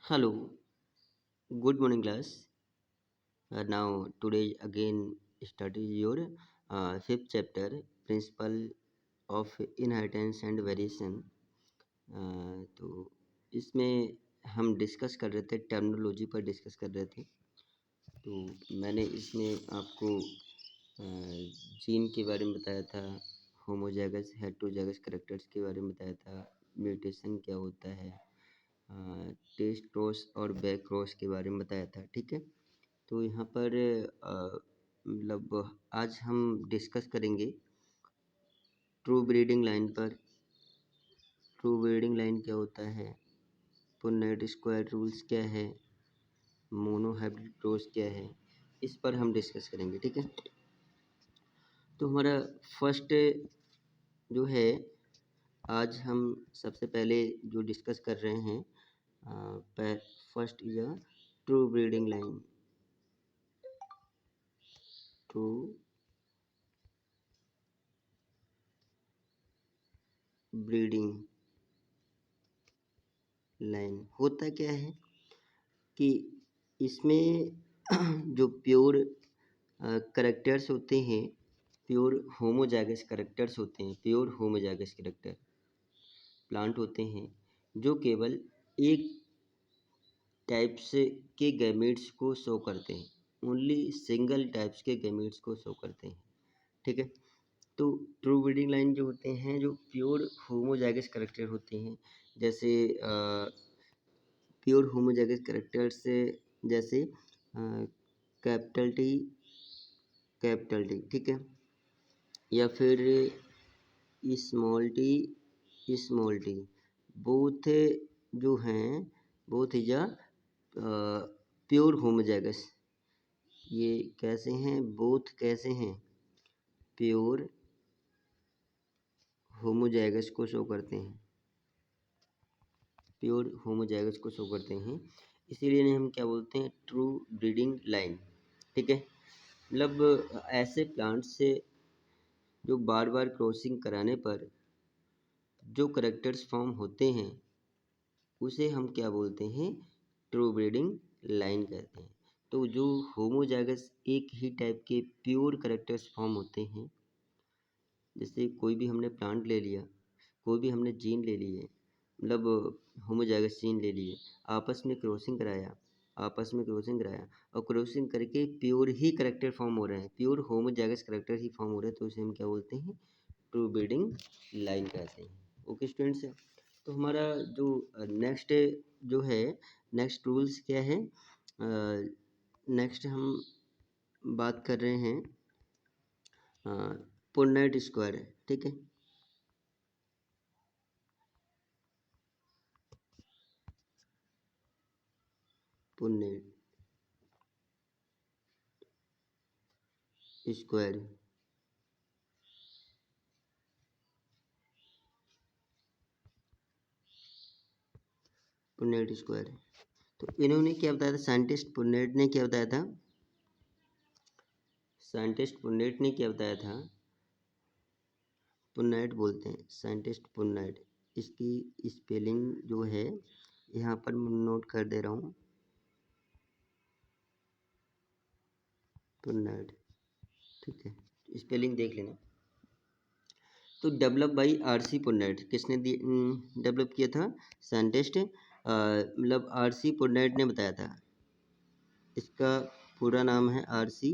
Hello, good morning, class. Now, today again study your fifth chapter, Principle of Inheritance and Variation. तो इसमें हम discuss कर रहे थे, टर्मिनोलॉजी पर डिस्कस कर रहे थे। तो मैंने इसमें आपको जीन के बारे में बताया था, होमोजाइगस हेटेरोजाइगस कैरेक्टर्स के बारे में बताया था, म्यूटेशन क्या होता है, टेस्ट क्रॉस और बैक क्रॉस के बारे में बताया था। ठीक है, तो यहाँ पर मतलब आज हम डिस्कस करेंगे ट्रू ब्रीडिंग लाइन पर। ट्रू ब्रीडिंग लाइन क्या होता है, पुन्नेट स्क्वायर रूल्स क्या है, मोनो हाइब्रिड क्रॉस क्या है, इस पर हम डिस्कस करेंगे। ठीक है, तो हमारा फर्स्ट जो है, आज हम सबसे पहले जो डिस्कस कर रहे हैं, first is a true breeding line. True breeding line होता क्या है कि इसमें जो प्योर करेक्टर्स होते हैं, प्योर होमोजाइगस करेक्टर्स होते हैं, प्योर होमोजाइगस करेक्टर प्लांट होते हैं जो केवल एक टाइप्स के गैमेट्स को शो करते हैं, ओनली सिंगल टाइप्स के गैमेट्स को शो करते हैं। ठीक है, तो ट्रू ब्रीडिंग लाइन जो होते हैं, जो प्योर होमोजाइगस करेक्टर होते हैं, जैसे प्योर होमोजाइगस करेक्टर्स जैसे कैपिटल टी, ठीक है, या फिर स्मॉल टी, बोथ जो हैं, both is a pure homozygous. ये कैसे हैं, बोथ कैसे हैं, प्योर होमोजाइगस को शो करते हैं, प्योर होमोजाइगस को शो करते हैं, इसीलिए इन्हें हम क्या बोलते हैं, ट्रू ब्रीडिंग लाइन। ठीक है, मतलब ऐसे प्लांट्स से जो बार बार क्रॉसिंग कराने पर जो करेक्टर्स फॉर्म होते हैं उसे हम क्या बोलते हैं, ट्रू ब्रीडिंग लाइन कहते हैं। तो जो होमोजाइगस एक ही टाइप के प्योर करेक्टर्स फॉर्म होते हैं, जैसे कोई भी हमने प्लांट ले लिया, कोई भी हमने जीन ले लिए, मतलब होमोजाइगस जीन ले लिए, आपस में क्रॉसिंग कराया, और क्रॉसिंग करके प्योर ही करेक्टर फॉर्म हो रहे हैं, प्योर होमोजाइगस करेक्टर ही फॉर्म हो रहे हैं, तो उसे हम क्या बोलते हैं, ट्रू ब्रीडिंग लाइन कहते हैं। ओके स्टूडेंट्स, तो हमारा जो नेक्स्ट जो है, नेक्स्ट रूल्स क्या है, नेक्स्ट हम बात कर रहे हैं पुन्नेट स्क्वायर। ठीक है, पुन्नेट स्क्वायर, पुन्नेट स्क्वायर। तो इन्होंने क्या बताया था, साइंटिस्ट पुन्नेट ने क्या बताया था, साइंटिस्ट पुन्नेट ने क्या बताया था, पुन्नेट बोलते हैं, साइंटिस्ट पुन्नेट। इसकी स्पेलिंग जो है यहाँ पर मैं नोट कर दे रहा हूँ, पुन्नेट। ठीक है, स्पेलिंग देख लेना। तो डेवलप बाई आरसी पुन्नेट, किसने डेवलप किया था, साइंटिस्ट मतलब आरसी पुन्नेट ने बताया था। इसका पूरा नाम है आरसी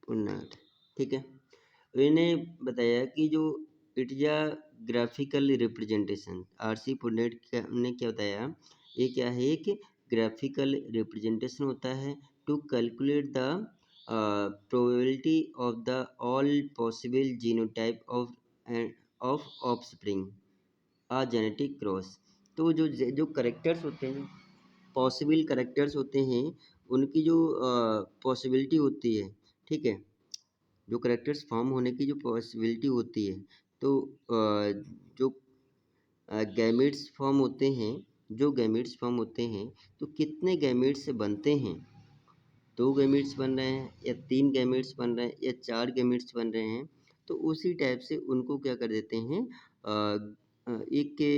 पुन्नेट। ठीक है, इन्हें बताया कि जो it is a graphical representation, RC पुन्नेट ने क्या बताया, ये क्या है, एक ग्राफिकल रिप्रेजेंटेशन होता है to calculate the probability of the all possible genotype of offspring a genetic cross. तो जो जो करेक्टर्स होते हैं, पॉसिबल करेक्टर्स होते हैं, उनकी जो पॉसिबिलिटी होती है, ठीक है, जो करेक्टर्स फॉर्म होने की जो पॉसिबिलिटी होती है, तो जो गैमेट्स फॉर्म होते हैं, जो गैमेट्स फॉर्म होते हैं, तो कितने गैमेट्स से बनते हैं, 2 गैमेट्स बन रहे हैं या 3 गैमेट्स बन रहे हैं या 4 गैमेट्स बन रहे हैं, तो उसी टाइप से उनको क्या कर देते हैं, एक के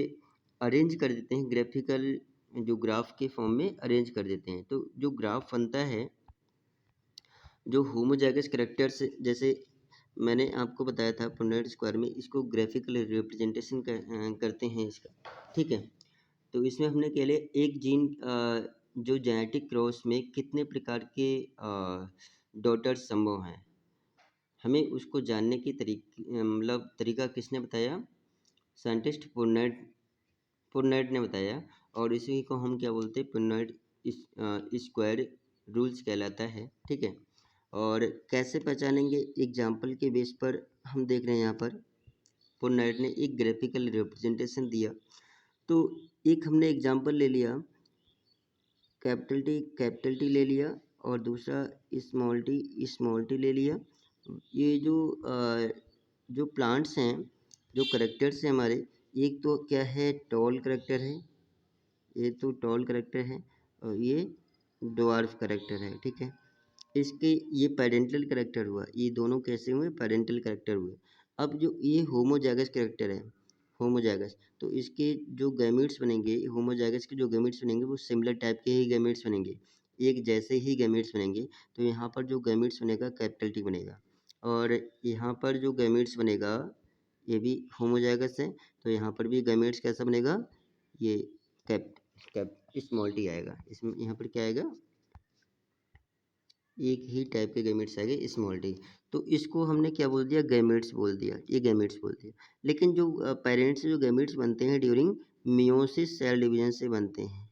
अरेंज कर देते हैं ग्राफिकल, जो ग्राफ के फॉर्म में अरेंज कर देते हैं। तो जो ग्राफ बनता है, जो होमोजाइगस कैरेक्टर्स, जैसे मैंने आपको बताया था पुनर्ट स्क्वायर में इसको ग्राफिकल रिप्रेजेंटेशन करते हैं इसका, ठीक है। तो इसमें हमने कह लिया एक जीन जो जेनेटिक क्रॉस में कितने प्रकार के डॉटर्स संभव हैं, हमें उसको जानने की मतलब तरीका किसने बताया? साइंटिस्ट पुर्नेट ने बताया। और इसी को हम क्या बोलते हैं? पुर्नेट स्क्वायर रूल्स कहलाता है, ठीक है। और कैसे पहचानेंगे? एग्जाम्पल के बेस पर हम देख रहे हैं, यहाँ पर पुर्नेट ने एक ग्राफिकल रिप्रेजेंटेशन दिया। तो एक हमने एग्जाम्पल ले लिया, कैपिटल टी ले लिया, और दूसरा स्मॉल टी ले लिया। ये जो प्लांट्स हैं, जो करेक्टर्स हैं हमारे, एक तो क्या है? टॉल करेक्टर है, ये तो टॉल करेक्टर है, और ये ड्वार्फ करेक्टर है, ठीक है। इसके ये पेरेंटल करेक्टर हुआ, ये दोनों कैसे हुए? पेरेंटल करेक्टर हुए। अब जो ये होमोजाइगस करेक्टर है, होमोजाइगस, तो इसके जो गैमीट्स बनेंगे, होमोजाइगस के जो गैमीट्स बनेंगे वो सिमिलर टाइप के ही गैमीट्स बनेंगे, एक जैसे ही गैमीट्स बनेंगे। तो यहाँ पर जो गैमीट्स बनेगा कैपिटल टी बनेगा, और यहाँ पर जो गैमीट्स बनेगा ये भी होमोजाइगस है, तो यहाँ पर भी गैमीट्स कैसा बनेगा? ये कैप कैप स्मॉल टी आएगा, इसमें यहाँ पर क्या आएगा? एक ही टाइप के गैमेट्स आ गए, स्मॉल टी। तो इसको हमने क्या बोल दिया? गैमेट्स बोल दिया, ये गैमेट्स बोल दिया। लेकिन जो पेरेंट्स से जो गैमेट्स बनते हैं ड्यूरिंग मियोसिस, सेल डिवीजन से बनते हैं,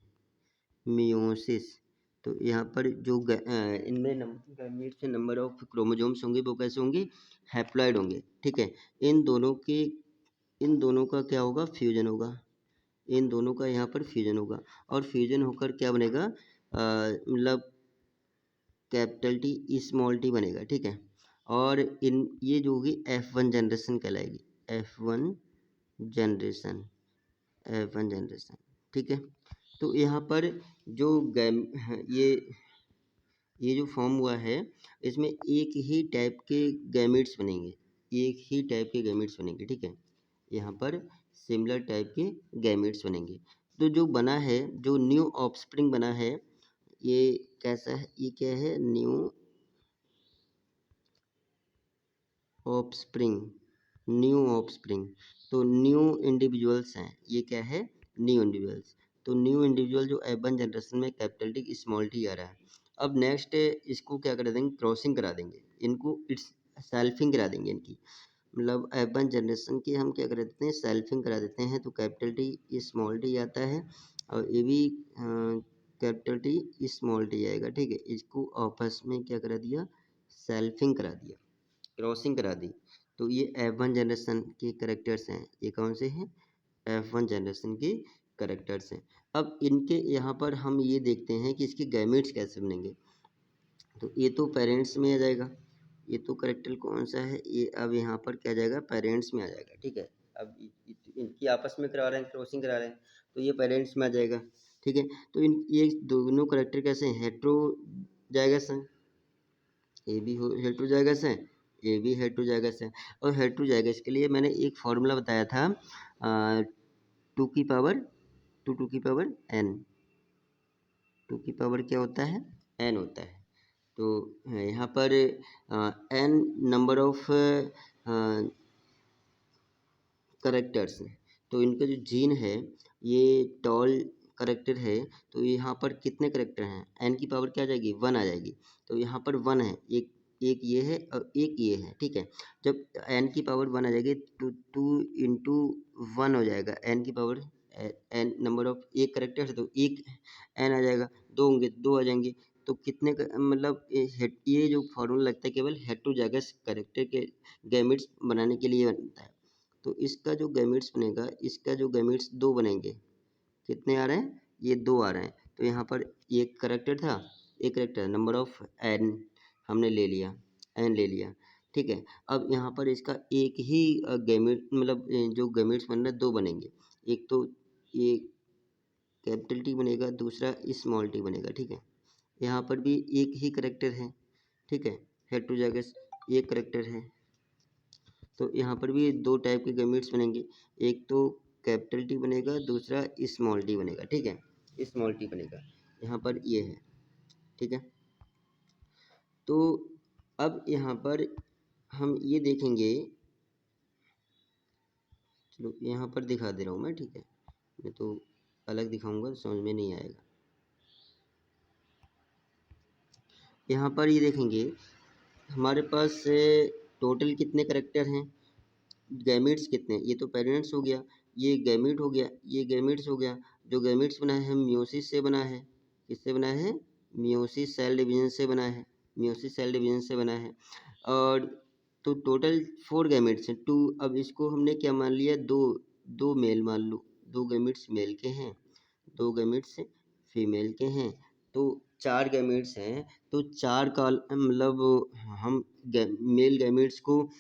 मियोसिस। तो यहाँ पर जो इनमें गैमेट्स के नंबर ऑफ क्रोमोजोम्स होंगे वो कैसे होंगे? हैप्लॉइड होंगे, ठीक है। इन दोनों का क्या होगा? फ्यूजन होगा, इन दोनों का यहाँ पर फ्यूजन होगा, और फ्यूजन होकर क्या बनेगा? मतलब कैपिटल टी स्मॉल टी बनेगा, ठीक है। और इन ये जो होगी F1 जनरेशन कहलाएगी, F1 जनरेशन, F1 जनरेशन, ठीक है। तो यहाँ पर जो गैम ये जो फॉर्म हुआ है, इसमें एक ही टाइप के गैमेट्स बनेंगे, एक ही टाइप के गैमेट्स बनेंगे, ठीक है। यहाँ पर सिमिलर टाइप के गैमेट्स बनेंगे। तो जो बना है, जो न्यू ऑफस्प्रिंग बना है, ये कैसा है? ये क्या है? New offspring, new offspring. तो न्यू इंडिविजुअल्स हैं, ये क्या है? New individuals. तो न्यू इंडिविजुअल जो F1 जनरेशन में कैपिटल टी स्मॉल टी आ रहा है। अब नेक्स्ट इसको क्या कर देंगे? क्रॉसिंग करा देंगे, इनको इट्स सेल्फिंग करा देंगे इनकी, मतलब F1 जनरेशन की हम क्या कर देते हैं? सेल्फिंग करा देते हैं। तो कैपिटल टी स्मॉल टी आता है, और ये भी कैपिटल टी स्मॉल टी आएगा, ठीक है। इसको आपस में क्या करा दिया? सेल्फिंग करा दिया, क्रॉसिंग करा दी। तो ये F1 जनरेशन के करेक्टर्स हैं, ये कौन से हैं? F1 जनरेशन के करेक्टर्स हैं। अब इनके यहाँ पर हम ये देखते हैं कि इसके गैमेट्स कैसे बनेंगे। तो ये तो पेरेंट्स में आ जाएगा, ये तो करेक्टर कौन सा है? ये अब यहाँ पर क्या जाएगा? पेरेंट्स में आ जाएगा, ठीक है। अब इनकी आपस में करा रहे हैं, क्रॉसिंग करा रहे हैं, तो ये पेरेंट्स में आ जाएगा, ठीक है। तो इन ये दोनों करेक्टर कैसे हैं? हेट्रोजाइगस हैं, ये भी हेट्रोजाइगस है, ये भी हेट्रोजाइगस है। और हेट्रोजाइगस के लिए मैंने एक फॉर्मूला बताया था, टू की पावर टू की पावर एन, टू की पावर क्या होता है? एन होता है। तो यहाँ पर एन नंबर ऑफ करेक्टर्स हैं। तो इनका जो जीन है, ये टॉल करेक्टर है, तो यहाँ पर कितने करेक्टर हैं? एन की पावर क्या आ जाएगी? 1 आ जाएगी। तो यहाँ पर 1 है, एक एक ये है और एक ये है, ठीक है। जब एन की पावर 1 आ जाएगी तो 2 इंटू 1 हो जाएगा, एन की पावर एन नंबर ऑफ एक करेक्टर है, तो एक एन आ जाएगा, दो होंगे, दो आ जाएंगे। तो कितने मतलब ये जो फॉर्मूला लगता है केवल हेट्रोजाइगस करेक्टर के गैमेट्स बनाने के लिए बनता है। तो इसका जो गैमेट्स बनेगा, इसका जो गैमेट्स 2 बनेंगे, कितने आ रहे हैं? ये 2 आ रहे हैं। तो यहाँ पर एक करेक्टर था, एक करेक्टर नंबर ऑफ एन हमने ले लिया, एन ले लिया, ठीक है। अब यहाँ पर इसका एक ही गैमेट मतलब जो गैमेट्स बन रहे हैं 2 बनेंगे, एक तो ये कैपिटल टी बनेगा, दूसरा स्मॉल टी बनेगा, ठीक है। यहाँ पर भी एक ही करेक्टर है, ठीक है, हेट्रोजाइगस एक करेक्टर है। तो यहाँ पर भी 2 टाइप के गैमेट्स बनेंगे, एक तो कैपिटल टी बनेगा, दूसरा स्मॉल टी बनेगा, ठीक है, स्मॉल टी बनेगा, यहाँ पर ये है, ठीक है। तो अब यहाँ पर हम ये देखेंगे, चलो यहाँ पर दिखा दे रहा हूँ मैं, ठीक है, मैं तो अलग दिखाऊंगा तो समझ में नहीं आएगा। यहाँ पर ये देखेंगे हमारे पास टोटल कितने करेक्टर हैं, गैमेट्स कितने, ये तो पेरेंट्स हो गया, ये गैमेट हो गया, ये गैमेट्स हो गया। जो गैमेट्स बना है मियोसिस से बना है, किससे बना है, मियोसिस सेल डिवीजन से बना है, मियोसिस सेल डिवीजन से बना है। और तो टोटल 4 गैमेट्स हैं, 2। अब इसको हमने क्या मान लिया, दो दो मेल मान लो, 2 गैमेट्स मेल के हैं, 2 गैमेट्स फीमेल के हैं, तो 4 गैमेट्स हैं। तो 4 का मतलब हम मेल गैमेट्स को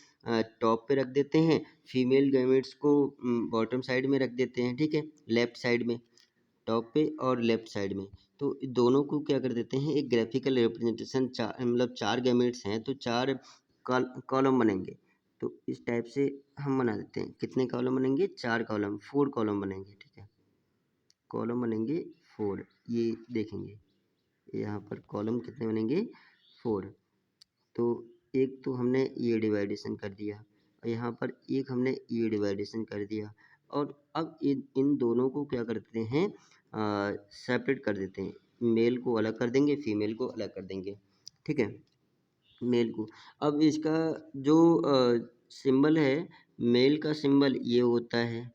टॉप पे रख देते हैं, फीमेल गैमेट्स को बॉटम साइड में रख देते हैं, ठीक है, लेफ्ट साइड में, टॉप पे और लेफ्ट साइड में। तो दोनों को क्या कर देते हैं, एक ग्राफिकल रिप्रेजेंटेशन, मतलब 4 गैमेट्स हैं तो 4 कॉलम बनेंगे। तो इस टाइप से हम बना देते हैं, कितने कॉलम बनेंगे, 4 कॉलम, 4 कॉलम बनेंगे, ठीक है, कॉलम बनेंगे 4। ये देखेंगे यहाँ पर कॉलम कितने बनेंगे, 4। तो एक तो हमने ये डिवाइडेशन कर दिया और यहाँ पर एक हमने ये डिवाइडेशन कर दिया। और अब इन दोनों को क्या करते हैं, सेपरेट कर देते हैं, मेल को अलग कर देंगे, फीमेल को अलग कर देंगे, ठीक है, मेल को। अब इसका जो सिंबल है, मेल का सिंबल ये होता है,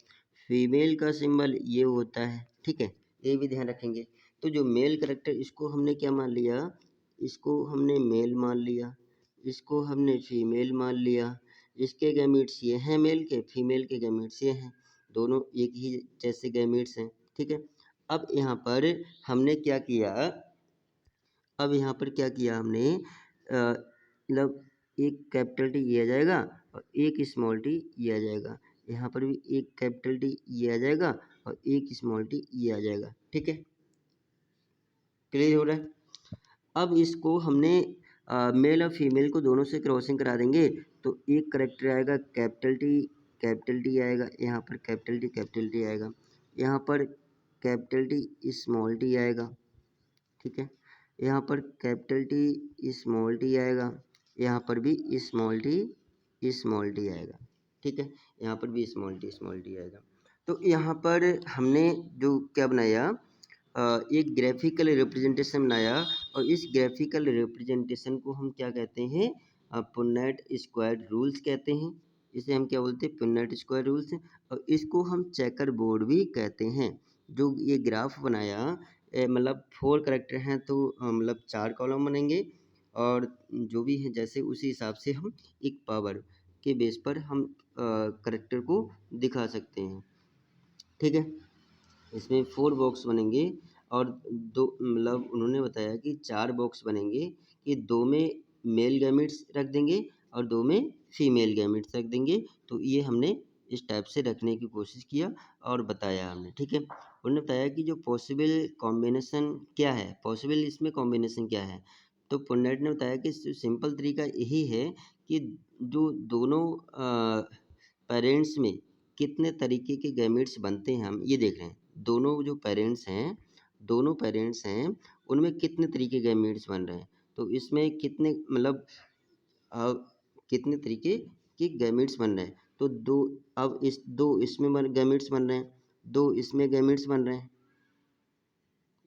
फीमेल का सिंबल ये होता है, ठीक है, ये भी ध्यान रखेंगे। तो जो मेल करेक्टर, इसको हमने क्या मान लिया, इसको हमने मेल मान लिया, इसको हमने फीमेल मान लिया, इसके गैमेट्स ये हैं मेल के, फीमेल के गैमेट्स ये हैं, दोनों एक ही जैसे गैमेट्स हैं, ठीक है। अब यहाँ पर हमने क्या किया, अब यहाँ पर क्या किया हमने, मतलब एक कैपिटल टी ये आ जाएगा और एक स्मॉल टी ये आ जाएगा, यहाँ पर भी एक कैपिटल टी ये आ जाएगा और एक स्मॉल टी ये आ जाएगा, ठीक है, क्लियर हो रहा है। अब इसको हमने मेल और फीमेल को दोनों से क्रॉसिंग करा देंगे, तो एक करेक्टर आएगा कैपिटल टी आएगा, यहाँ पर कैपिटल टी आएगा, यहाँ पर कैपिटल टी स्मॉल टी आएगा, ठीक है, यहाँ पर कैपिटल टी स्मॉल टी आएगा, यहाँ पर भी स्मॉल टी आएगा, ठीक है, यहाँ पर भी स्मॉल टी आएगा। तो यहाँ पर हमने जो क्या बनाया, एक ग्राफिकल रिप्रेजेंटेशन बनाया, और इस ग्राफिकल रिप्रेजेंटेशन को हम क्या कहते हैं, पुन्नेट स्क्वायर रूल्स कहते हैं, इसे हम क्या बोलते हैं, पुन्नेट स्क्वायर रूल्स। और इसको हम चेकर बोर्ड भी कहते हैं। जो ये ग्राफ बनाया, मतलब 4 करेक्टर हैं तो मतलब 4 कॉलम बनेंगे, और जो भी है जैसे उसी हिसाब से हम एक पावर के बेस पर हम करेक्टर को दिखा सकते हैं, ठीक है। इसमें 4 बॉक्स बनेंगे, और दो मतलब उन्होंने बताया कि 4 बॉक्स बनेंगे, कि 2 में मेल गैमेट्स रख देंगे और 2 में फीमेल गैमेट्स रख देंगे। तो ये हमने इस टाइप से रखने की कोशिश किया और बताया हमने, ठीक है। उन्होंने बताया कि जो पॉसिबल कॉम्बिनेशन क्या है, पॉसिबल इसमें कॉम्बिनेशन क्या है। तो पुन्नेट ने बताया कि सिंपल तरीका यही है कि जो दोनों पेरेंट्स में कितने तरीके के गैमेट्स बनते हैं, हम ये देख रहे हैं, दोनों जो पेरेंट्स हैं उनमें कितने तरीके के गैमेट्स बन रहे हैं। तो इसमें कितने मतलब अ, कितने तरीके के गैमेट्स बन रहे हैं, तो दो, अब इस दो इसमें गैमेट्स बन रहे हैं, दो इसमें गैमेट्स बन रहे हैं,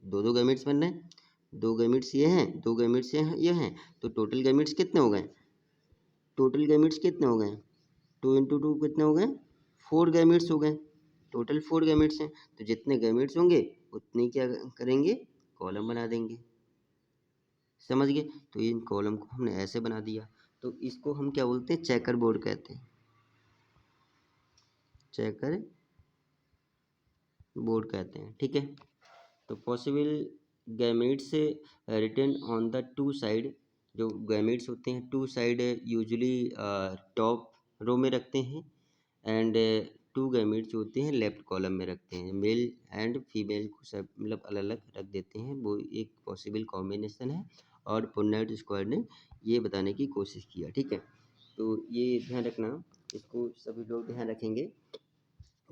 दो गैमेट्स बन रहे हैं, 2 गैमेट्स ये हैं, 2 गैमेट्स ये हैं, तो टोटल गैमेट्स कितने हो गए, टोटल गैमेट्स कितने हो गए, 2 इंटू 2 कितने हो गए, 4 गैमेट्स हो गए, टोटल 4 गैमेट्स हैं। तो जितने गैमेट्स होंगे उतने क्या करेंगे, कॉलम बना देंगे, समझ गए। तो इन कॉलम को हमने ऐसे बना दिया, तो इसको हम क्या बोलते हैं, चेकर बोर्ड कहते हैं, चेकर बोर्ड कहते हैं, ठीक है। तो possible gametes written on the 2 side, जो गैमेट्स होते हैं 2 साइड यूजुअली टॉप रो में रखते हैं, एंड 2 गैमेट्स होते हैं लेफ्ट कॉलम में रखते हैं, मेल एंड फीमेल को सब मतलब अलग अलग रख देते हैं, वो एक पॉसिबल कॉम्बिनेशन है। और पुन्नेट स्क्वायर ने ये बताने की कोशिश किया, ठीक है। तो ये ध्यान रखना, इसको सभी लोग ध्यान रखेंगे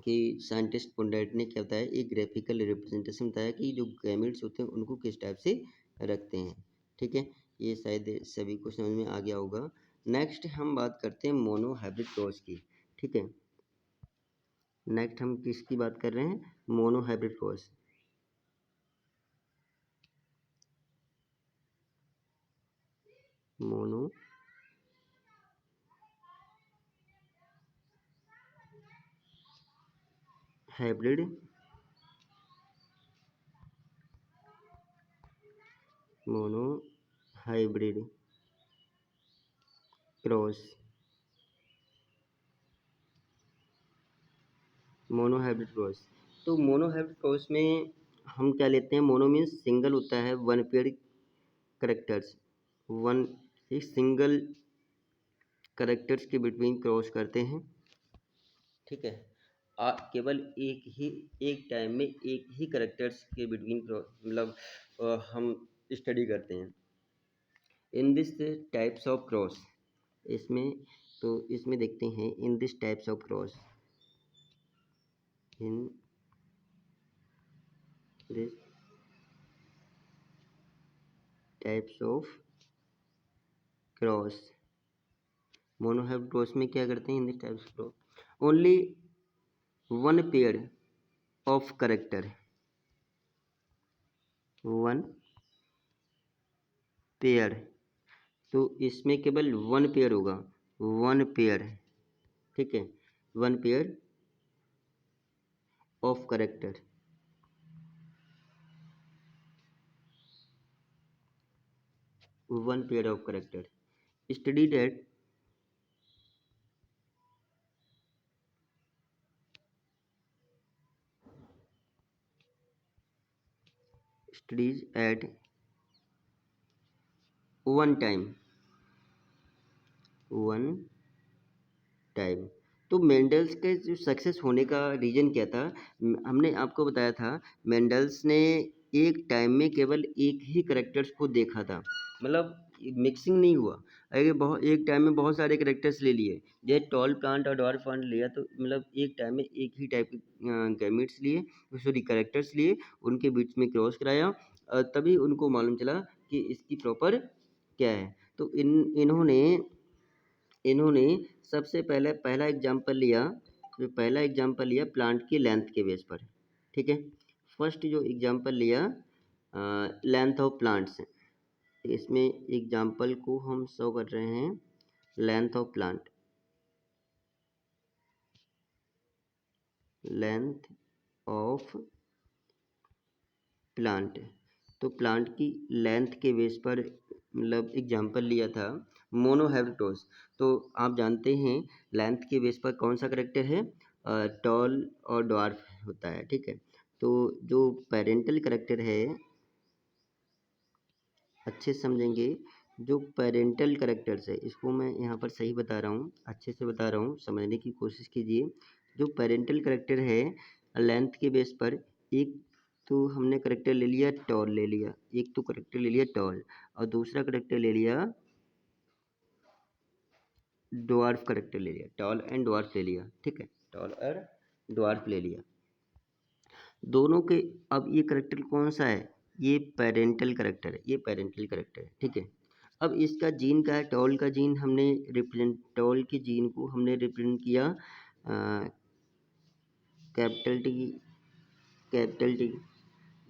कि साइंटिस्ट पुंडरेट ने क्या बताया, एक ग्राफिकल रिप्रेजेंटेशन बताया कि जो गैमेट्स होते हैं उनको किस टाइप से रखते हैं। ठीक है, ये शायद सभी को समझ में आ गया होगा। नेक्स्ट हम बात करते हैं मोनो हाइब्रिड क्रॉस की। ठीक है, नेक्स्ट हम किसकी बात कर रहे हैं, mono hybrid cross. Mono hybrid mono hybrid cross. Mono hybrid cross, तो मोनो हाइब्रिड क्रॉस में हम क्या लेते हैं, मोनो मीन्स सिंगल होता है, वन पेयर करेक्टर्स, वन एक सिंगल करेक्टर्स के बिटवीन क्रॉस करते हैं। ठीक है, केवल एक टाइम में एक ही करेक्टर्स के बिटवीन मतलब हम स्टडी करते हैं in this types of cross. इसमें तो इसमें देखते हैं in this types of cross, in this types of cross. Monohybrid cross में क्या करते हैं, in this types of cross only one pair of character, one pair, तो इसमें केवल वन पेयर होगा, वन पेयर। ठीक है, one pair of character, one pair of character study that studies at one time, one time. तो Mendel's के जो success होने का रीज़न क्या था, हमने आपको बताया था मेंडल्स ने एक टाइम में केवल एक ही करेक्टर्स को देखा था, मतलब मिक्सिंग नहीं हुआ। अगर बहुत एक टाइम में बहुत सारे करेक्टर्स ले लिए, जैसे टॉल प्लांट और डॉर्फ प्लांट लिया, तो मतलब एक टाइम में एक ही टाइप के गैमेट्स लिए, सॉरी करेक्टर्स लिए, उनके बीच में क्रॉस कराया, तभी उनको मालूम चला कि इसकी प्रॉपर क्या है। तो इन्होंने इन्होंने सबसे पहले पहला एग्जाम्पल लिया प्लांट की लेंथ के बेस पर। ठीक है, फर्स्ट जो एग्जाम्पल लिया लेंथ ऑफ प्लांट्स, इसमें एग्जाम्पल को हम शो कर रहे हैं length of plant, length of plant. तो प्लांट की लेंथ के बेस पर मतलब एग्जाम्पल लिया था मोनोहाइब्रिड। तो आप जानते हैं लेंथ के बेस पर कौन सा करेक्टर है, टॉल और ड्वार्फ होता है। ठीक है, तो जो पेरेंटल करेक्टर है, अच्छे से समझेंगे, जो पेरेंटल करेक्टर्स है, इसको मैं यहाँ पर सही बता रहा हूँ, अच्छे से बता रहा हूँ, समझने की कोशिश कीजिए। जो पेरेंटल करेक्टर है लेंथ के बेस पर, एक तो हमने करेक्टर ले लिया टॉल, ले लिया एक तो करेक्टर ले लिया टॉल, और दूसरा करेक्टर ले लिया ड्वार्फ, करेक्टर ले लिया टॉल एंड ड्वार्फ ले लिया। ठीक है, टॉल और ड्वार्फ ले लिया दोनों के। अब ये करेक्टर कौन सा है, ये पेरेंटल करेक्टर है, ये पेरेंटल करेक्टर है। ठीक है, अब इसका जीन का है, टॉल का जीन हमने रिप्रेजेंट, टॉल के जीन को हमने रिप्रेजेंट किया capital T, capital T.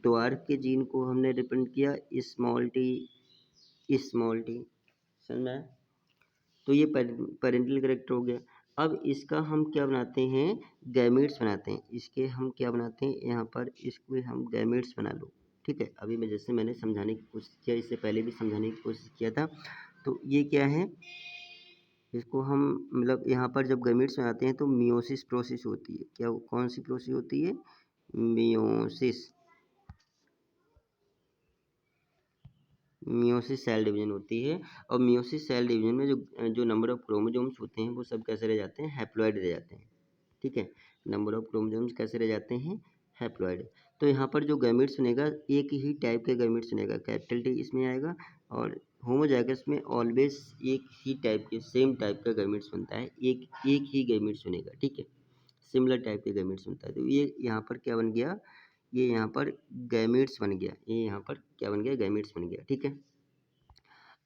Dwarf के जीन को हमने रिप्रेजेंट किया स्मॉल टी, स्मॉल टी। समझ में आया? तो ये पेरेंटल करेक्टर हो गया। अब इसका हम क्या बनाते हैं, गैमेट्स बनाते हैं। इसके हम क्या बनाते हैं, यहाँ पर इसको हम गैमेट्स बना लो। ठीक है, अभी मैं जैसे मैंने समझाने की कोशिश किया, इससे पहले भी समझाने की कोशिश किया था। तो ये क्या है, इसको हम मतलब यहाँ पर जब गैमेट्स बनाते हैं तो मियोसिस प्रोसेस होती है। क्या कौन सी प्रोसेस होती है, मियोसिस, मियोसिस सेल डिवीजन होती है। और मियोसिस सेल डिवीजन में जो जो नंबर ऑफ क्रोमोसोम्स होते हैं वो सब कैसे रह जाते हैं, हैप्लॉइड रह जाते हैं। ठीक है, नंबर ऑफ क्रोमोसोम्स कैसे रह जाते हैं, हैप्लॉइड। तो यहाँ पर जो गैमेट्स बनेगा एक ही टाइप के गैमेट्स बनेगा, कैपिटल टी इसमें आएगा, और होमोजाइगस में ऑलवेज एक ही टाइप के सेम टाइप का गैमेट्स बनता है, एक एक ही गैमेट्स बनेगा। ठीक है, सिमिलर टाइप के गैमेट्स बनता है। तो ये यहाँ पर क्या बन गया, ये यहाँ पर गैमेट्स बन गया, ये यहाँ पर क्या बन गया, गैमेट्स बन गया। ठीक है,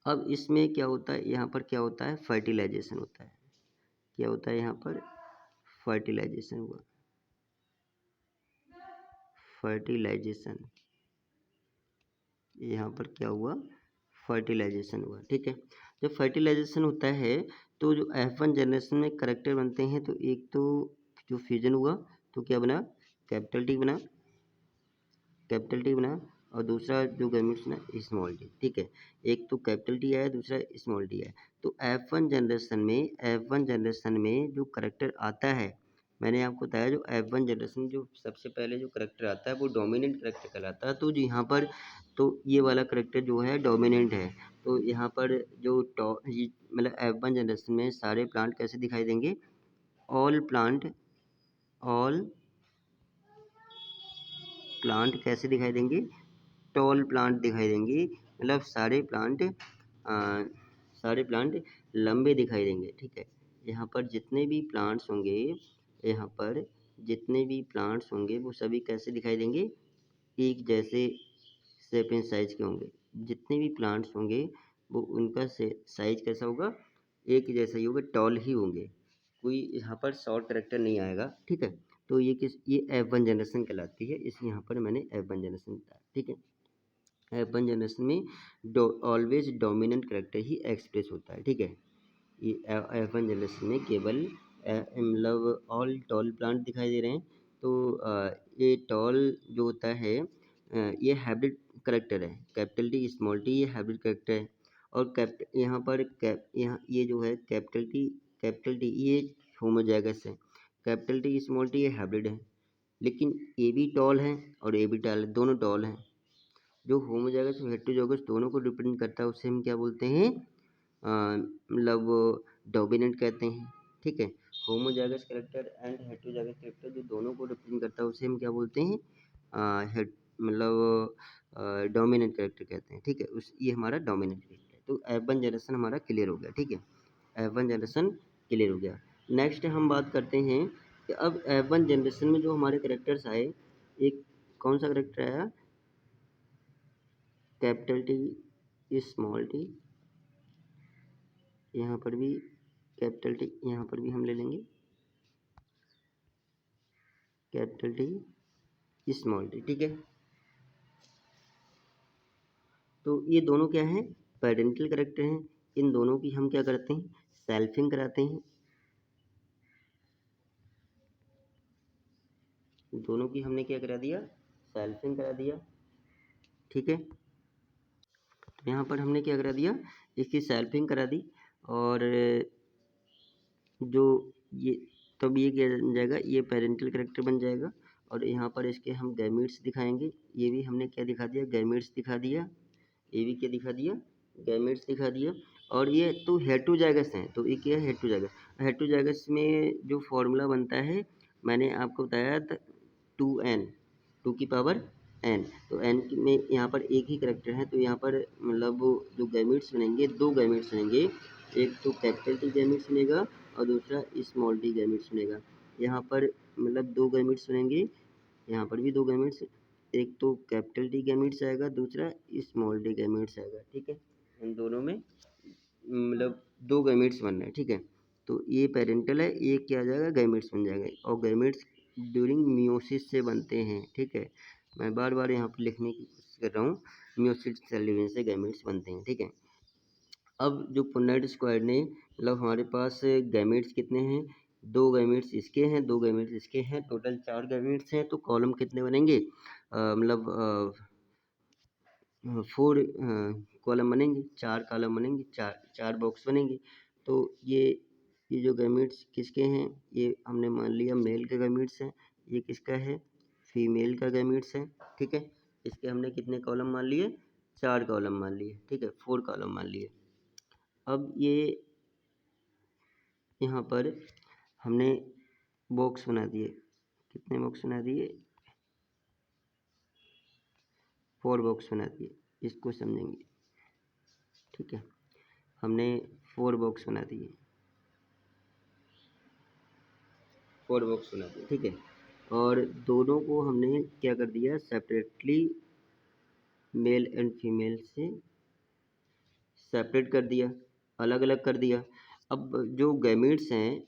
अब इसमें क्या होता है, यहाँ पर क्या होता है, फर्टिलाइजेशन होता है। क्या होता है यहाँ पर, फर्टिलाइजेशन हुआ, फर्टिलाइजेशन, यहाँ पर क्या हुआ, फर्टिलाइजेशन हुआ। ठीक है, जब फर्टिलाइजेशन होता है तो जो F1 जनरेशन में करेक्टर बनते हैं, तो एक तो जो फ्यूजन हुआ तो क्या बना, कैपिटल टी बना, कैपिटल टी बना, और दूसरा जो गैमेट्स बना स्मॉल टी। ठीक है, एक तो कैपिटल टी आया, दूसरा स्मॉल टी आया। तो F1 जनरेशन में, F1 जनरेशन में जो करेक्टर आता है, मैंने आपको बताया जो F1 जनरेशन जो सबसे पहले जो करेक्टर आता है वो डोमिनेंट करेक्टर कहलाता है। तो जो यहाँ पर तो ये वाला करेक्टर जो है डोमिनेंट है। तो यहाँ पर जो मतलब F1 जनरेशन में सारे प्लांट कैसे दिखाई देंगे, ऑल प्लांट, ऑल प्लांट कैसे दिखाई देंगे, टॉल प्लांट दिखाई देंगे, मतलब सारे प्लांट लंबे दिखाई देंगे। ठीक है, यहाँ पर जितने भी प्लांट्स होंगे, यहाँ पर जितने भी प्लांट्स होंगे वो सभी कैसे दिखाई देंगे, एक जैसे शेप एंड साइज के होंगे। जितने भी प्लांट्स होंगे वो उनका साइज कैसा होगा, एक जैसा ही होगा, टॉल ही होंगे, कोई यहाँ पर शॉर्ट करेक्टर नहीं आएगा। ठीक है, तो ये F1 जनरेशन कहलाती है, इस यहाँ पर मैंने F1 जनरेशन बताया। ठीक है, F1 जनरेशन में ऑलवेज डोमिनेंट करेक्टर ही एक्सप्रेस होता है। ठीक है, ये F1 जनरेशन में केवल मतलब ऑल टॉल प्लांट दिखाई दे रहे हैं। तो ये टॉल जो होता है ये हाइब्रिड करेक्टर है, कैपिटल टी स्मॉल टी ये हाइब्रिड करेक्टर है। और यहाँ पर यहाँ ये जो है कैपिटल टी ये होमोजाइगस है, कैपिटल टी स्मॉल टी ये हाइब्रिड है। लेकिन ए भी टॉल है और ए भी टॉल है, दोनों टॉल हैं। जो होमोजाइगस और हेटेरोजाइगस दोनों को रिप्रेजेंट करता है उसे हम क्या बोलते हैं, मतलब डोमिनेंट कहते हैं। ठीक है, homozygous character and heterozygous character जो दोनों को रिप्रेजेंट करता है उसे हम क्या बोलते हैं, मतलब डोमिनेंट कैरेक्टर कहते हैं। ठीक है, उस ये हमारा डोमिनेंट कैरेक्टर है। तो F1 जनरेशन हमारा क्लियर हो गया। ठीक है, F1 जनरेशन क्लियर हो गया। नेक्स्ट हम बात करते हैं कि अब F1 जनरेशन में जो हमारे कैरेक्टर्स आए, एक कौन सा कैरेक्टर आया, कैपिटल टी स्मॉल टी, यहाँ पर भी कैपिटल टी, यहाँ पर भी हम ले लेंगे कैपिटल टी स्मॉल टी। ठीक है, तो ये दोनों क्या हैं, पेरेंटल कैरेक्टर हैं। इन दोनों की हम क्या करते हैं, सेल्फिंग कराते हैं, दोनों की हमने क्या करा दिया, सेल्फिंग करा दिया। ठीक है, तो यहाँ पर हमने क्या करा दिया, इसकी सेल्फिंग करा दी। और जो ये तब ये क्या बन जाएगा, ये पेरेंटल कैरेक्टर बन जाएगा। और यहाँ पर इसके हम गैमेट्स दिखाएंगे, ये भी हमने क्या दिखा दिया, गैमेट्स दिखा दिया। ये भी क्या दिखा दिया, गैमेट्स दिखा दिया। और ये तो हेटेरोजाइगस हैं, तो ये क्या है, हेटेरोजाइगस। हेटेरोजाइगस में जो फॉर्मूला बनता है मैंने आपको बताया था, 2n, 2 की पावर n। तो n में यहाँ पर एक ही करेक्टर है, तो यहाँ पर मतलब जो गैमेट्स बनेंगे, दो गैमेट्स बनेंगे, एक तो कैपिटल टी गैमेट्स बनेगा और दूसरा स्मॉल टी गैमेट्स बनेगा। यहाँ पर मतलब दो गैमेट्स बनेंगे, यहाँ पर भी दो गैमेट्स, एक तो कैपिटल टी गैमेट्स आएगा, दूसरा स्मॉल टी गैमेट्स आएगा। ठीक है, इन दोनों में मतलब दो गैमेट्स बन रहे हैं। ठीक है, तो ये पेरेंटल है, ये क्या आ जाएगा, गैमेट्स बन जाएगा। और गैमेट्स ड्यूरिंग मियोसिस से बनते हैं। ठीक है, मैं बार बार यहाँ पर लिखने की कोशिश कर रहा हूँ, मियोसिस सेल डिवीजन से गैमेट्स बनते हैं। ठीक है, अब जो पुन्नेट स्क्वायर ने मतलब हमारे पास गैमेट्स कितने हैं, दो गैमेट्स इसके हैं, दो गैमेट्स इसके हैं, टोटल 4 गैमेट्स हैं। तो कॉलम कितने बनेंगे, मतलब 4 कॉलम बनेंगे, 4 कॉलम बनेंगे, चार बॉक्स बनेंगे। तो ये जो गैमेट्स किसके हैं, ये हमने मान लिया मेल के गैमेट्स हैं, ये किसका है, फीमेल का गैमेट्स है। ठीक है, इसके हमने कितने कॉलम मान लिए, 4 कॉलम मान लिए। ठीक है, 4 कॉलम मान लिए। अब ये यहाँ पर हमने बॉक्स बना दिए, कितने बॉक्स बना दिए, 4 बॉक्स बना दिए, इसको समझेंगे। ठीक है, हमने 4 बॉक्स बना दिए। फोर बॉक्स बना दिया, ठीक है। और दोनों को हमने क्या कर दिया, सेपरेटली मेल एंड फीमेल से सेपरेट कर दिया, अलग अलग कर दिया। अब जो गैमीट्स हैं,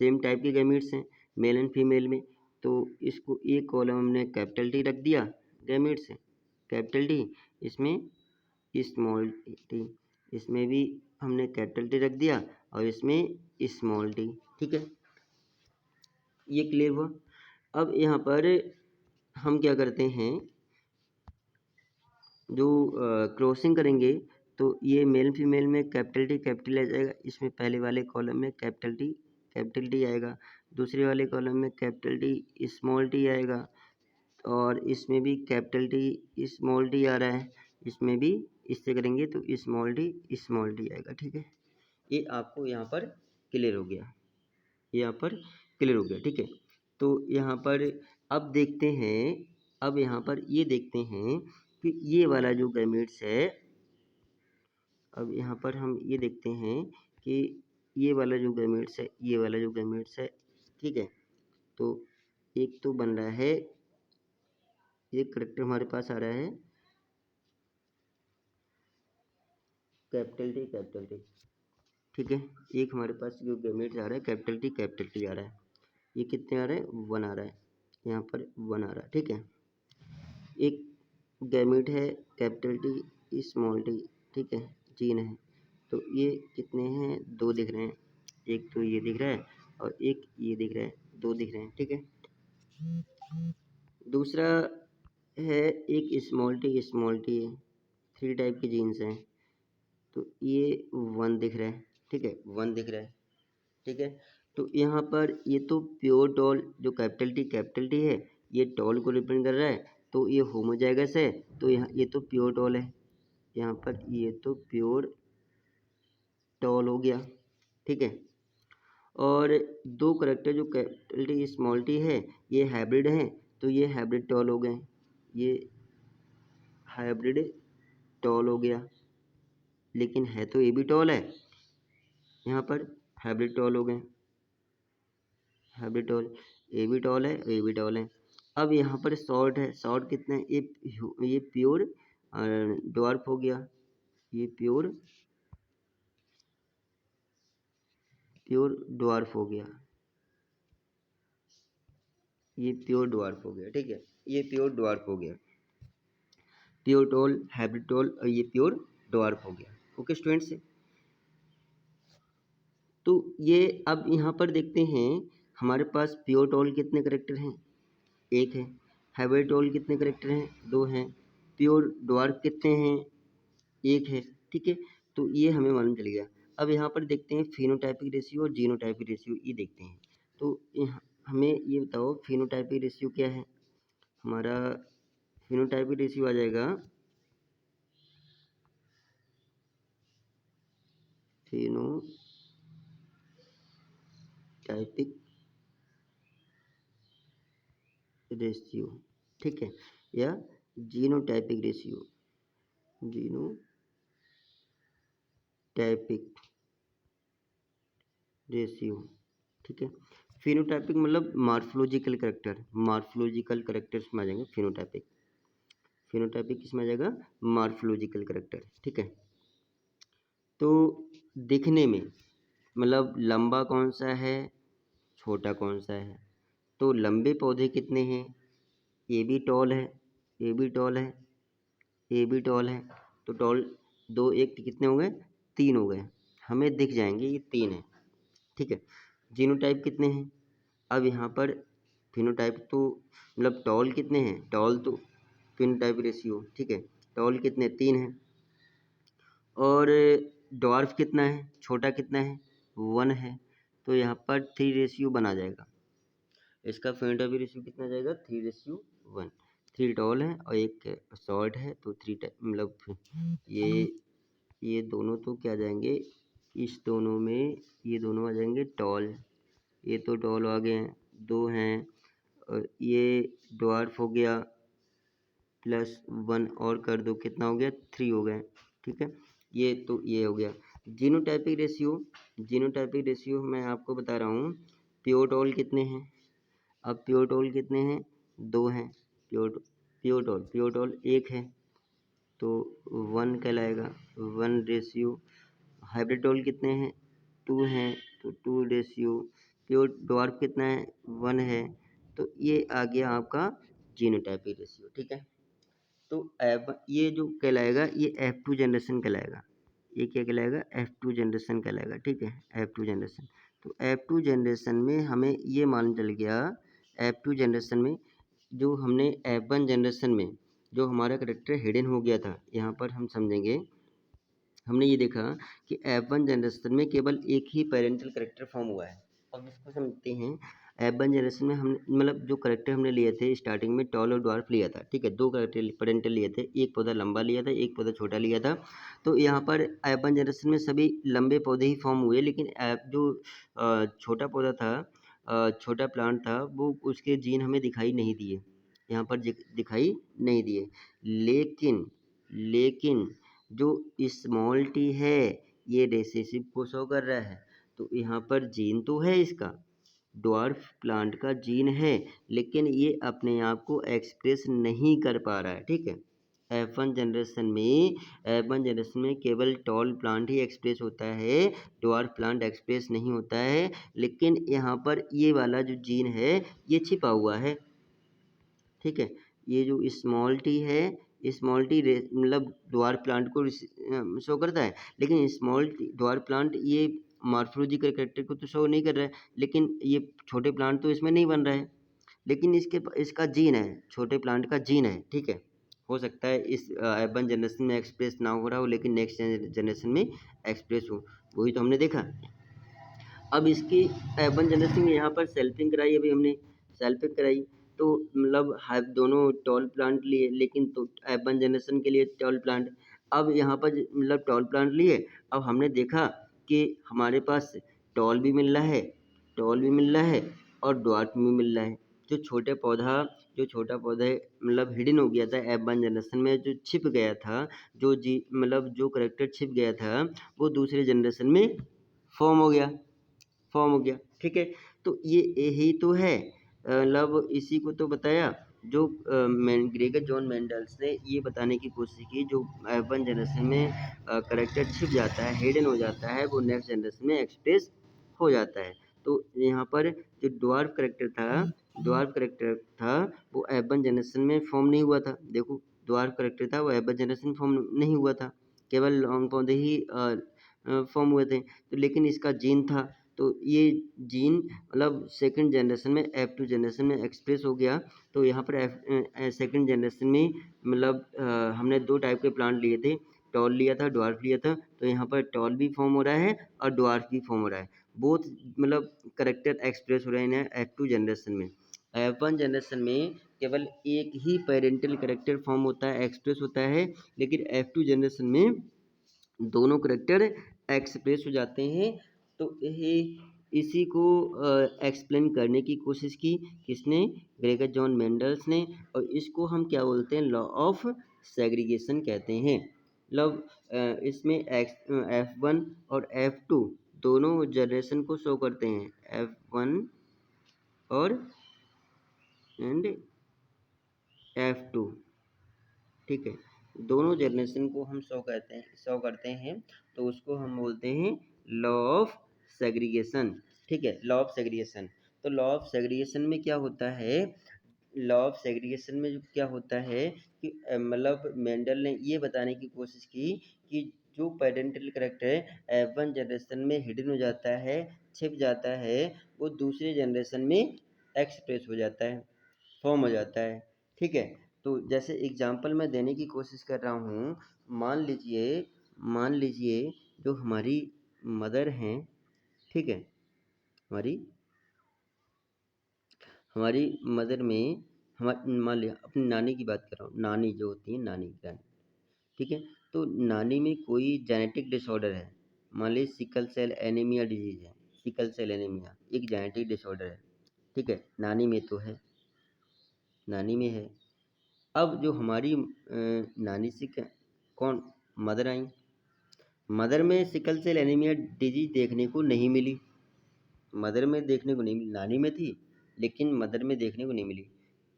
सेम टाइप के गैमीट्स हैं मेल एंड फीमेल में, तो इसको एक कॉलम हमने कैपिटल टी रख दिया, गैमीट्स है कैपिटल टी, इसमें स्मॉल टी, इसमें भी हमने कैपिटल टी रख दिया और इसमें स्मॉल टी, ठीक है। ये क्लियर हुआ। अब यहाँ पर हम क्या करते हैं, जो क्रॉसिंग करेंगे तो ये मेल फीमेल में कैपिटल आ जाएगा, इसमें पहले वाले कॉलम में कैपिटल टी आएगा, दूसरे वाले कॉलम में कैपिटल टी स्मॉल टी आएगा, और इसमें भी कैपिटल टी स्मॉल टी आ रहा है, इसमें भी इससे करेंगे तो स्मॉल टी आएगा, ठीक है। ये आपको यहाँ पर क्लियर हो गया, यहाँ पर क्लियर हो गया, ठीक है। तो यहाँ पर अब देखते हैं, अब यहाँ पर ये देखते हैं कि ये वाला जो गैमेट्स है, अब यहाँ पर हम ये देखते हैं कि ये वाला जो गैमेट्स है, ये वाला जो गैमेट्स है, ठीक है। तो एक तो बन रहा है, एक करेक्टर हमारे पास आ रहा है कैपिटल टी, ठीक है। एक हमारे पास जो गैमेट्स आ रहा है कैपिटल टी आ रहा है, ये कितने आ रहे हैं, 1 आ रहा है, यहाँ पर 1 आ रहा है, ठीक है। एक गैमेट है कैपिटल टी स्मॉल टी, ठीक है, जीन है, तो ये कितने हैं, 2 दिख रहे हैं, एक तो ये दिख रहा है और एक ये दिख रहा है, 2 दिख रहे हैं, ठीक है। दूसरा है एक स्मॉल टी है, 3 टाइप के जीन्स हैं, तो ये 1 दिख रहा है, ठीक है, 1 दिख रहा है, ठीक है। तो यहाँ पर ये तो प्योर टॉल, जो कैपिटल टी है, ये टॉल को रिप्रेजेंट कर रहा है, तो ये होमोजाइगस है, तो यहाँ ये तो प्योर टॉल है, यहाँ पर ये तो प्योर टॉल हो गया, ठीक है। और 2 करैक्टर जो कैपिटल टी स्मॉल टी है, ये हाइब्रिड हैं, तो ये हाइब्रिड टॉल हो गए, ये हाइब्रिड टॉल हो गया, लेकिन है तो ये भी टॉल है, यहाँ पर हाइब्रिड टॉल हो गए, हाइब्रिड टॉल, ए भी टॉल है, ए भी टॉल है। अब यहाँ पर शॉर्ट है, शॉर्ट कितना है, ये प्योर ड्वार्फ हो गया, ये प्योर ड्वार्फ हो गया, ये प्योर ड्वार्फ हो गया, ठीक है, ये प्योर ड्वार्फ हो गया, प्योर टॉल, हाइब्रिड टॉल, और ये प्योर ड्वार्फ हो गया, ओके स्टूडेंट्स। तो ये अब यहाँ पर देखते हैं, हमारे पास प्योर टॉल कितने करेक्टर हैं, 1 है, हाइब्रिड टॉल कितने करेक्टर हैं, 2 हैं, प्योर ड्वार्फ कितने हैं, 1 है, ठीक है। तो ये हमें मालूम चल गया। अब यहाँ पर देखते हैं फिनोटाइपिक रेशियो और जीनोटाइपिक रेशियो, ये देखते हैं। तो हमें ये बताओ फिनोटाइपिक रेशियो क्या है, हमारा फिनोटाइपिक रेशियो आ जाएगा, फिनोटाइपिक रेशियो, ठीक है, या जीनोटाइपिक रेशियो, जीनोटाइपिक रेशियो, ठीक है। फिनोटाइपिक मतलब मार्फोलॉजिकल करेक्टर्स में आ जाएंगे फिनोटाइपिक, किसमें आ जाएगा, मार्फोलॉजिकल करेक्टर, ठीक है। तो दिखने में मतलब लंबा कौन सा है, छोटा कौन सा है, तो लंबे पौधे कितने हैं, ये भी टॉल है, ये भी टॉल है, ये भी टॉल है, तो टॉल 2 1 कितने हो गए, 3 हो गए, हमें दिख जाएंगे ये 3 है, ठीक है। जीनोटाइप कितने हैं, अब यहाँ पर फिनोटाइप तो मतलब टॉल कितने हैं, टॉल तो फिनोटाइप रेशियो, ठीक है, टॉल कितने, 3 है, और डॉर्फ कितना है, छोटा कितना है, 1 है, तो यहाँ पर 3 रेशियो बना जाएगा, इसका फिनोटाइप रेशियो कितना जाएगा, 3:1, 3 टॉल है और 1 शॉर्ट है, तो 3 मतलब ये दोनों तो क्या जाएंगे, इस दोनों में ये दोनों आ जाएंगे टॉल, ये तो टॉल आ गए हैं, 2 हैं, और ये ड्वार्फ हो गया, +1 और कर दो, कितना हो गया, 3 हो गए, ठीक है। ये तो ये हो गया जीनोटाइपिक रेशियो। मैं आपको बता रहा हूँ प्योटोल कितने हैं? अब प्योटोल कितने हैं? 2 हैं। प्योटोल 1 है तो 1 कहलाएगा, 1 रेशियो। हाइब्रिडोल कितने हैं? 2 हैं तो 2 रेशियो। प्योर डॉर्फ कितना है? 1 है। तो ये आ गया आपका जीनोटाइपिक रेशियो। ठीक है, तो ये जो कहलाएगा ये F2 जनरेशन कहलाएगा। ये क्या कहलाएगा? F2 जनरेशन कहलाएगा। ठीक है, F2 जनरेशन। तो F2 जनरेशन में हमें ये मान चल गया, F2 जनरेशन में जो हमने F1 जनरेशन में जो हमारा करेक्टर हिडन हो गया था, यहाँ पर हम समझेंगे, हमने ये देखा कि F1 जनरेशन में केवल एक ही पेरेंटल करेक्टर फॉर्म हुआ है। अब इसको समझते हैं। F1 जनरेशन में हम मतलब जो करेक्टर हमने लिए थे स्टार्टिंग में, टॉल और ड्वार्फ लिया था। ठीक है, 2 करेक्टर पेरेंटल लिए थे, एक पौधा लंबा लिया था, एक पौधा छोटा लिया था। तो यहाँ पर F1 जनरेशन में सभी लंबे पौधे ही फॉर्म हुए, लेकिन जो छोटा पौधा था, छोटा प्लांट था, वो उसके जीन हमें दिखाई नहीं दिए, यहाँ पर दिखाई नहीं दिए। लेकिन जो स्मॉल टी है ये रिसेसिव को शो कर रहा है, तो यहाँ पर जीन तो है, इसका ड्वार्फ प्लांट का जीन है, लेकिन ये अपने आप को एक्सप्रेस नहीं कर पा रहा है। ठीक है, F1 जनरेशन में केवल टॉल प्लांट ही एक्सप्रेस होता है, ड्वार्फ प्लांट एक्सप्रेस नहीं होता है। लेकिन यहाँ पर ये वाला जो जीन है ये छिपा हुआ है। ठीक है, ये जो स्मॉल टी है, स्मॉल टी मतलब ड्वार्फ प्लांट को शो करता है, लेकिन स्मॉल ड्वार्फ प्लांट ये मॉर्फोलॉजिकल कैरेक्टर को तो शो नहीं कर रहा है, लेकिन ये छोटे प्लांट तो इसमें नहीं बन रहा है, लेकिन इसका जीन है, छोटे प्लांट का जीन है। ठीक है, हो सकता है इस F1 जनरेशन में एक्सप्रेस ना हो रहा हो, लेकिन नेक्स्ट जनरेशन में एक्सप्रेस हो, वही तो हमने देखा। अब इसकी F1 जनरेशन में यहाँ पर सेल्फिंग कराई, अभी हमने सेल्फिंग कराई, तो मतलब दोनों टॉल प्लांट लिए, लेकिन तो F1 जनरेशन के लिए टॉल प्लांट। अब यहाँ पर मतलब टॉल प्लांट लिए, अब हमने देखा कि हमारे पास टॉल भी मिल रहा है और ड्वार्फ भी मिल रहा है। जो छोटा पौधा मतलब हिडन हो गया था F1 जनरेशन में, जो छिप गया था, मतलब जो करेक्टर छिप गया था, वो दूसरे जनरेशन में फॉर्म हो गया। ठीक है, तो ये यही तो है, मतलब इसी को तो बताया जो ग्रेगर जॉन मेंडल्स ने ये बताने की कोशिश की, जो F1 जनरेशन में करेक्टर छिप जाता है, हिडन हो जाता है, वो नेक्स्ट जनरेशन में एक्सप्रेस हो जाता है। तो यहाँ पर जो ड्वार्फ करेक्टर था वो F1 जनरेशन में फॉर्म नहीं हुआ था। देखो, ड्वार्फ करेक्टर था वो F1 जनरेशन में फॉर्म नहीं हुआ था, केवल लॉन्ग पौधे ही फॉर्म हुए थे। तो लेकिन इसका जीन था, तो ये जीन मतलब सेकंड जनरेशन में F2 जनरेशन में एक्सप्रेस हो गया। तो यहाँ पर सेकंड जनरेशन में मतलब हमने 2 टाइप के प्लांट लिए थे, टॉल लिया था, ड्वार्फ लिया था। तो यहाँ पर टॉल भी फॉर्म हो रहा है और ड्वार्फ भी फॉर्म हो रहा है, बोथ मतलब करेक्टर एक्सप्रेस हो रहे हैं F2 जनरेशन में। F1 जनरेशन में केवल एक ही पेरेंटल करेक्टर फॉर्म होता है, एक्सप्रेस होता है, लेकिन F2 जनरेशन में दोनों करेक्टर एक्सप्रेस हो जाते हैं। तो ये इसी को एक्सप्लेन करने की कोशिश की किसने? ग्रेगर जॉन मेंडल्स ने। और इसको हम क्या बोलते हैं? लॉ ऑफ सेग्रीगेशन कहते हैं। मतलब इसमें F1 और F2 दोनों जनरेशन को शो करते हैं, F1 और F2। ठीक है, दोनों जनरेशन को हम शो करते हैं, तो उसको हम बोलते हैं लॉ ऑफ सेग्रीगेशन। ठीक है, लॉ ऑफ सेग्रीगेशन। तो लॉ ऑफ सेग्रीगेशन में क्या होता है? लॉ ऑफ सेग्रीगेशन में जो क्या होता है कि मतलब मेंडल ने ये बताने की कोशिश की कि जो पेरेंटल करेक्टर F1 जनरेशन में हिडन हो जाता है, छिप जाता है, वो दूसरे जनरेशन में एक्सप्रेस हो जाता है, फॉर्म हो जाता है। ठीक है, तो जैसे एग्जांपल मैं देने की कोशिश कर रहा हूँ, मान लीजिए जो हमारी मदर हैं, ठीक है, हमारी हमारी मदर में मान लिया अपनी नानी की बात कर रहा हूँ, नानी जो होती है, नानी। ठीक है, तो नानी में कोई जेनेटिक डिसऑर्डर है, मान लीजिए सिकल सेल एनीमिया डिजीज है, सिकल सेल एनीमिया एक जेनेटिक डिसऑर्डर है। ठीक है, नानी में है। अब जो हमारी नानी से कौन मदर आई, मदर में सिकल सेल एनीमिया डिजीज देखने को नहीं मिली। मदर में देखने को नहीं मिली, नानी में थी लेकिन मदर में देखने को नहीं मिली।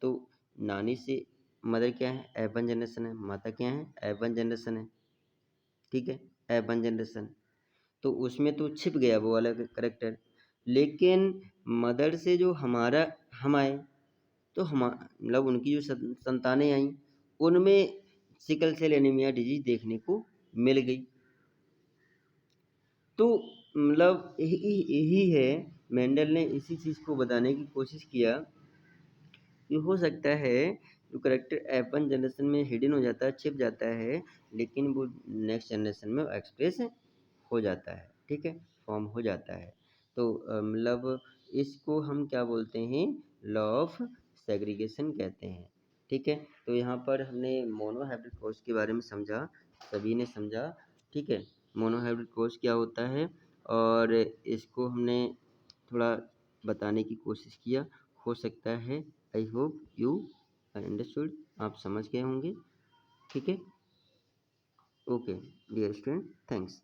तो नानी से मदर क्या है, F1 जनरेशन है, माता क्या है, F1 जनरेशन है, ठीक है, F1 जनरेशन। तो उसमें तो छिप गया वो वाला करेक्टर। लेकिन मदर से जो हमारा हम आए, तो हम मतलब उनकी जो संतानें आई, उनमें सिकल सेल एनीमिया डिजीज देखने को मिल गई। तो मतलब यही है, मेंडल ने इसी चीज़ को बताने की कोशिश किया कि हो सकता है जो करेक्टर F1 जनरेशन में हिडन हो जाता है, छिप जाता है, लेकिन वो नेक्स्ट जनरेशन में एक्सप्रेस हो जाता है, ठीक है, फॉर्म हो जाता है। तो मतलब इसको हम क्या बोलते हैं, लॉ ऑफ सेग्रीगेशन कहते हैं, ठीक है। तो यहाँ पर हमने मोनोहाइब्रिड कोष के बारे में समझा, सभी ने समझा, ठीक है। मोनोहाइब्रिड कोष क्या होता है और इसको हमने थोड़ा बताने की कोशिश किया। हो सकता है, आई होप यू अंडरस्टूड, आप समझ गए होंगे, ठीक है। Okay dear student, thanks.